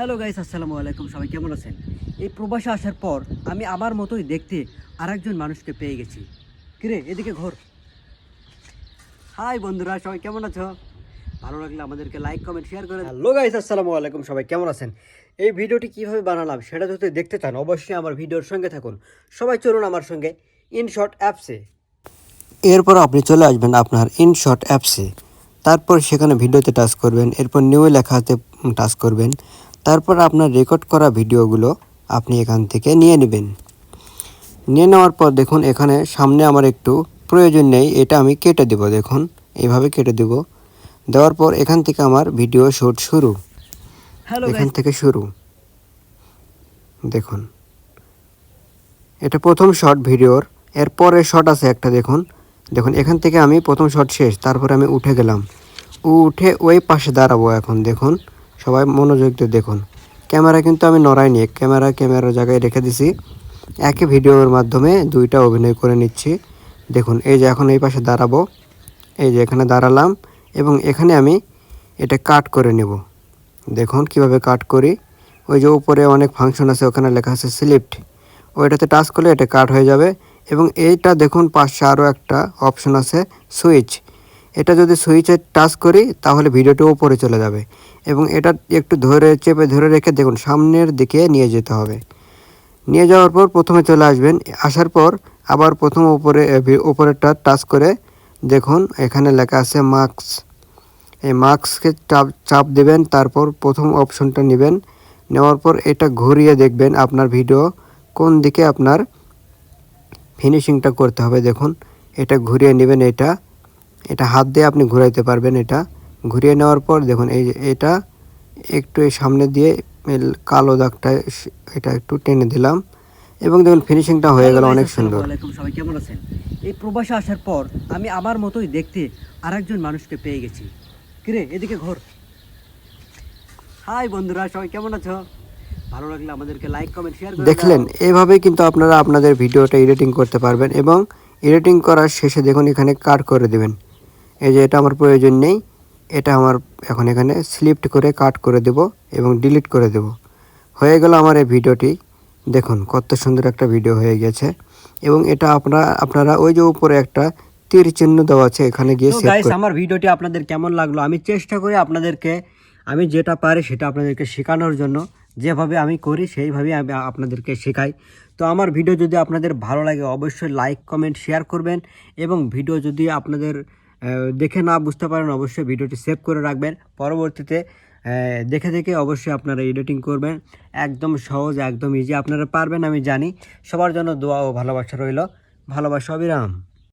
Hello guys, আসসালামু আলাইকুম। সবাই কেমন আছেন? এই প্রবাসে আসার পর আমি আমার মতোই দেখতে আরেকজন মানুষকে পেয়ে গেছি। কিরে, এদিকে ঘোর। হাই বন্ধুরা, সবাই কেমন আছো? ভালো লাগলে আমাদেরকে লাইক কমেন্ট শেয়ার করে। হ্যালো গাইস, আসসালামু আলাইকুম। সবাই কেমন আছেন? এই ভিডিওটি কিভাবে বানালাম সেটা যদি দেখতে চান অবশ্যই আমার ভিডিওর সঙ্গে থাকুন। সবাই চলুন আমার সঙ্গে ইনশর্ট অ্যাপসে। এরপর আপনি চলে আসবেন আপনার ইনশর্ট অ্যাপসে। তারপর সেখানে ভিডিওতে টাচ করবেন, এরপর নিউ লেখাতে টাচ করবেন। তারপর আপনার রেকর্ড করা ভিডিওগুলো আপনি এখান থেকে নিয়ে নেবেন। নিয়ে নেওয়ার পর দেখুন এখানে সামনে আমার একটু প্রয়োজন নেই, এটা আমি কেটে দেব। দেখুন এইভাবে কেটে দেব। দেওয়ার পর এখান থেকে আমার ভিডিও শুট শুরু। এখান থেকে শুরু। দেখুন এটা প্রথম শট ভিডিওর। এরপরে শট আছে একটা, দেখুন দেখুন এখান থেকে আমি প্রথম শট শেষ। তারপরে আমি উঠে গেলাম, উঠে ওই পাশে দাঁড়াবো। এখন দেখুন সবাই মনোযোগ দিয়ে দেখুন। ক্যামেরা কিন্তু আমি নড়াইনি, ক্যামেরার জায়গায় রেখে দিছি। একই ভিডিওর মাধ্যমে দুইটা অভিনয় করে নিচ্ছি। দেখুন এই যে এখন এই পাশে দাঁড়াবো, এই যে এখানে দাঁড়ালাম এবং এখানে আমি এটা কাট করে নেব। দেখুন কিভাবে কাট করি। ওই যে উপরে অনেক ফাংশন আছে, ওখানে লেখা আছে সিলেক্ট, ওইটাতে টাচ করলে এটা কাট হয়ে যাবে। এবং এইটা দেখুন পাশে আরও একটা অপশন আছে সুইচ, এটা যদি সুইচে টাচ করি তাহলে ভিডিওটি উপরে চলে যাবে। এবং এটা একটু চেপে ধরে রেখে দেখুন সামনের দিকে নিয়ে যেতে হবে। নিয়ে যাওয়ার পর প্রথমে চলে আসবেন, আসার পর আবার প্রথম উপরেরটা টাচ করে দেখুন এখানে লেখা আছে মার্কস। এই মার্কসকে চাপ দেবেন, তারপর প্রথম অপশনটা নেবেন। নেওয়ার পর এটা ঘুরিয়ে দেখবেন আপনার ভিডিও কোন দিকে আপনার ফিনিশিংটা করতে হবে। দেখুন এটা ঘুরিয়ে নেবেন, এটা হাত দিয়ে আপনি ঘুরাইতে পারবেন। এটা ঘুরিয়ে নেওয়ার পর দেখুন এই যে এটা একটু এই সামনে দিয়ে কালো দাগটা এটা একটু টেনে দিলাম এবং দেখুন ফিনিশিংটা হয়ে গেল অনেক সুন্দর। সবাই কেমন আছেন? এই প্রবাসে আসার পর আমি আমার মতোই দেখতে আরেকজন মানুষকে পেয়ে গেছি। কিরে, এদিকে ঘোর। হাই বন্ধুরা, সবাই কেমন আছো? ভালো লাগলে আমাদেরকে লাইক কমেন্ট শেয়ার করে। দেখলেন এইভাবেই কিন্তু আপনারা আপনাদের ভিডিওটা এডিটিং করতে পারবেন। এবং এডিটিং করার শেষে দেখুন এখানে কাট করে দেবেন। এই যে এটা আমার প্রয়োজন নেই, এটা আমার এখন এখানে সিলেক্ট করে কাট করে দেব এবং ডিলিট করে দেব। হয়ে গেল আমার এই ভিডিওটি। দেখুন কত সুন্দর একটা ভিডিও হয়ে গেছে। এবং এটা আপনারা ওই যে উপরে একটা তীর চিহ্ন দেওয়া আছে, এখানে গিয়ে সেভ করুন। আমার ভিডিওটি আপনাদের কেমন লাগলো? আমি চেষ্টা করি আপনাদেরকে, আমি যেটা পারি সেটা আপনাদেরকে শেখানোর জন্য। যেভাবে আমি করি সেইভাবেই আমি আপনাদেরকে শেখাই। তো আমার ভিডিও যদি আপনাদের ভালো লাগে অবশ্যই লাইক কমেন্ট শেয়ার করবেন। এবং ভিডিও যদি আপনাদের দেখে না বুঝতে পারেন অবশ্যই ভিডিওটি সেভ করে রাখবেন। পরবর্তীতে দেখে দেখে অবশ্যই আপনারা এডিটিং করবেন। একদম সহজ, একদম ইজি, আপনারা পারবেন আমি জানি। সবার জন্য দোয়া ও ভালোবাসা রইল। ভালোবাসা অবিরাম।